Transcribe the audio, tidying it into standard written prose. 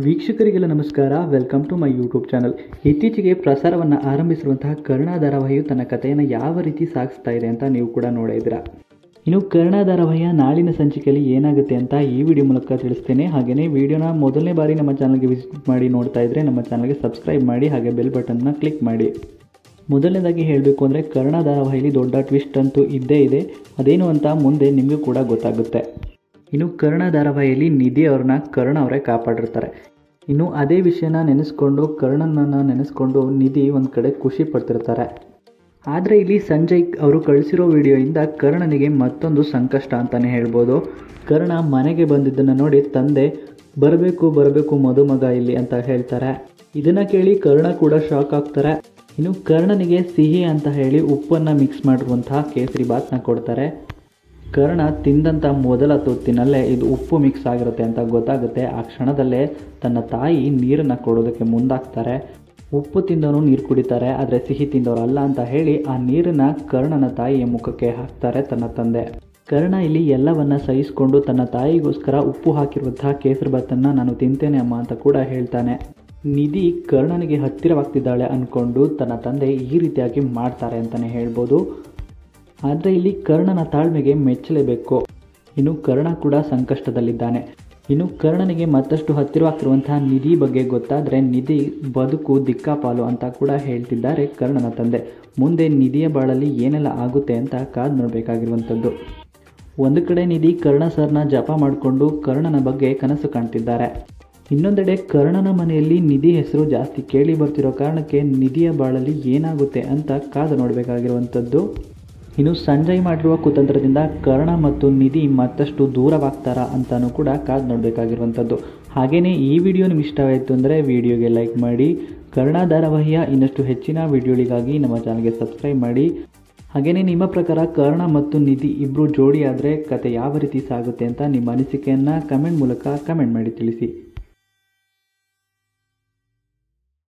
ವೀಕ್ಷಕರಿಗೆಲ್ಲ ನಮಸ್ಕಾರ. Welcome to my YouTube channel. ಇತ್ತೀಚೆಗೆ ಪ್ರಸಾರವನ್ನು ಆರಂಭಿಸಿರುವಂತಹ ಕರ್ಣ ಧಾರಾವಾಹಿಯು ತನ್ನ ಕಥೆಯನ್ನು ಯಾವ ರೀತಿ ಸಾಗಿಸ್ತಾ ಇದೆ ಅಂತ ನೀವು ಕೂಡ ನೋಡಿದ್ದೀರಾ. ಇನ್ನು ಕರ್ಣ ಧಾರಾವಾಹಿಯ ನಾಳಿನ ಸಂಚಿಕೆಯಲ್ಲಿ ಏನಾಗುತ್ತೆ ಅಂತ ಈ ವಿಡಿಯೋ ಮೂಲಕ ತಿಳಿಸ್ತೇನೆ. ಹಾಗೆಯೇ ವಿಡಿಯೋನ ಮೊದಲನೇ ಬಾರಿ ನಮ್ಮ ಚಾನಲ್ಗೆ ವಿಸಿಟ್ ಮಾಡಿ ನೋಡ್ತಾ ಇದ್ದರೆ ನಮ್ಮ ಚಾನಲ್ಗೆ ಸಬ್ಸ್ಕ್ರೈಬ್ ಮಾಡಿ, ಹಾಗೆ ಬೆಲ್ ಬಟನ್ನ ಕ್ಲಿಕ್ ಮಾಡಿ. ಮೊದಲನೇದಾಗಿ ಹೇಳಬೇಕು ಅಂದರೆ ಕರ್ಣ ಧಾರಾವಾಹಿಯಲ್ಲಿ ದೊಡ್ಡ ಟ್ವಿಸ್ಟ್ ಅಂತೂ ಇದ್ದೇ ಇದೆ. ಅದೇನು ಅಂತ ಮುಂದೆ ನಿಮಗೂ ಕೂಡ ಗೊತ್ತಾಗುತ್ತೆ. ಇನ್ನು ಕರ್ಣ ಧಾರಾವಾಹಿಯಲ್ಲಿ ನಿಧಿ ಅವ್ರನ್ನ ಕರ್ಣ ಅವರೇ ಕಾಪಾಡಿರ್ತಾರೆ. ಇನ್ನು ಅದೇ ವಿಷಯನ ಕರ್ಣನನ್ನು ನೆನೆಸ್ಕೊಂಡು ನಿಧಿ ಒಂದು ಕಡೆ ಖುಷಿ ಪಡ್ತಿರ್ತಾರೆ. ಆದರೆ ಇಲ್ಲಿ ಸಂಜಯ್ ಅವರು ಕಳಿಸಿರೋ ವಿಡಿಯೋಯಿಂದ ಕರ್ಣನಿಗೆ ಮತ್ತೊಂದು ಸಂಕಷ್ಟ ಅಂತಲೇ ಹೇಳ್ಬೋದು. ಕರ್ಣ ಮನೆಗೆ ಬಂದಿದ್ದನ್ನು ನೋಡಿ ತಂದೆ ಬರಬೇಕು ಮದುಮಗ ಇಲ್ಲಿ ಅಂತ ಹೇಳ್ತಾರೆ. ಇದನ್ನು ಕೇಳಿ ಕರ್ಣ ಕೂಡ ಶಾಕ್ ಆಗ್ತಾರೆ. ಇನ್ನು ಕರ್ಣನಿಗೆ ಸಿಹಿ ಅಂತ ಹೇಳಿ ಉಪ್ಪನ್ನು ಮಿಕ್ಸ್ ಮಾಡಿರುವಂತಹ ಕೇಸರಿ ಬಾತ್ನ ಕೊಡ್ತಾರೆ. ಕರ್ಣ ತಿಂದಂಥ ಮೊದಲ ತುತ್ತಿನಲ್ಲೇ ಇದು ಉಪ್ಪು ಮಿಕ್ಸ್ ಆಗಿರುತ್ತೆ ಅಂತ ಗೊತ್ತಾಗುತ್ತೆ. ಆ ಕ್ಷಣದಲ್ಲೇ ತನ್ನ ತಾಯಿ ನೀರನ್ನು ಕೊಡೋದಕ್ಕೆ ಮುಂದಾಗ್ತಾರೆ. ಉಪ್ಪು ತಿಂದವನು ನೀರು ಕುಡಿತಾರೆ, ಆದರೆ ಸಿಹಿ ತಿಂದವರು ಅಲ್ಲ ಅಂತ ಹೇಳಿ ಆ ನೀರನ್ನು ಕರ್ಣನ ತಾಯಿಯ ಮುಖಕ್ಕೆ ಹಾಕ್ತಾರೆ ತನ್ನ ತಂದೆ. ಕರ್ಣ ಇಲ್ಲಿ ಎಲ್ಲವನ್ನ ಸಹಿಸಿಕೊಂಡು ತನ್ನ ತಾಯಿಗೋಸ್ಕರ ಉಪ್ಪು ಹಾಕಿರುವಂತಹ ಕೇಸರಿ ಬಾತನ್ನು ನಾನು ತಿಂತೇನೆ ಅಮ್ಮ ಅಂತ ಕೂಡ ಹೇಳ್ತಾನೆ. ನಿಧಿ ಕರ್ಣನಿಗೆ ಹತ್ತಿರವಾಗ್ತಿದ್ದಾಳೆ ಅಂದ್ಕೊಂಡು ತನ್ನ ತಂದೆ ಈ ರೀತಿಯಾಗಿ ಮಾಡ್ತಾರೆ ಅಂತಲೇ ಹೇಳ್ಬೋದು. ಆದರೆ ಇಲ್ಲಿ ಕರ್ಣನ ತಾಳ್ಮೆಗೆ ಮೆಚ್ಚಲೇಬೇಕು. ಇನ್ನು ಕರ್ಣ ಕೂಡ ಸಂಕಷ್ಟದಲ್ಲಿದ್ದಾನೆ. ಇನ್ನು ಕರ್ಣನಿಗೆ ಮತ್ತಷ್ಟು ಹತ್ತಿರವಾಗ್ತಿರುವಂತಹ ನಿಧಿ ಬಗ್ಗೆ ಗೊತ್ತಾದರೆ ನಿಧಿ ಬದುಕು ದಿಕ್ಕಾಪಾಲು ಅಂತ ಕೂಡ ಹೇಳ್ತಿದ್ದಾರೆ ಕರ್ಣನ ತಂದೆ. ಮುಂದೆ ನಿಧಿಯ ಬಾಳಲ್ಲಿ ಏನೆಲ್ಲ ಆಗುತ್ತೆ ಅಂತ ಕಾದು ನೋಡಬೇಕಾಗಿರುವಂಥದ್ದು. ಒಂದು ಕಡೆ ನಿಧಿ ಕರ್ಣ ಸರ್ನ ಜಪ ಮಾಡಿಕೊಂಡು ಕರ್ಣನ ಬಗ್ಗೆ ಕನಸು ಕಾಣ್ತಿದ್ದಾರೆ. ಇನ್ನೊಂದೆಡೆ ಕರ್ಣನ ಮನೆಯಲ್ಲಿ ನಿಧಿ ಹೆಸರು ಜಾಸ್ತಿ ಕೇಳಿ ಬರ್ತಿರೋ ಕಾರಣಕ್ಕೆ ನಿಧಿಯ ಬಾಳಲ್ಲಿ ಏನಾಗುತ್ತೆ ಅಂತ ಕಾದು ನೋಡಬೇಕಾಗಿರುವಂಥದ್ದು. ಇನ್ನು ಸಂಜಯ್ ಮಾಡಿರುವ ಕುತಂತ್ರದಿಂದ ಕರ್ಣ ಮತ್ತು ನಿಧಿ ಮತ್ತಷ್ಟು ದೂರವಾಗ್ತಾರಾ ಅಂತಲೂ ಕೂಡ ಕಾದು ನೋಡಬೇಕಾಗಿರುವಂಥದ್ದು. ಹಾಗೆಯೇ ಈ ವಿಡಿಯೋ ನಿಮ್ಗೆ ಇಷ್ಟವಾಯಿತು ಅಂದರೆ ವಿಡಿಯೋಗೆ ಲೈಕ್ ಮಾಡಿ. ಕರ್ಣ ಧಾರಾವಾಹಿಯ ಇನ್ನಷ್ಟು ಹೆಚ್ಚಿನ ವಿಡಿಯೋಗಳಿಗಾಗಿ ನಮ್ಮ ಚಾನಲ್ಗೆ ಸಬ್ಸ್ಕ್ರೈಬ್ ಮಾಡಿ. ಹಾಗೆಯೇ ನಿಮ್ಮ ಪ್ರಕಾರ ಕರ್ಣ ಮತ್ತು ನಿಧಿ ಇಬ್ಬರು ಜೋಡಿ ಆದರೆ ಕತೆ ಯಾವ ರೀತಿ ಸಾಗುತ್ತೆ ಅಂತ ನಿಮ್ಮ ಅನಿಸಿಕೆಯನ್ನು ಕಮೆಂಟ್ ಮೂಲಕ ಕಮೆಂಟ್ ಮಾಡಿ ತಿಳಿಸಿ.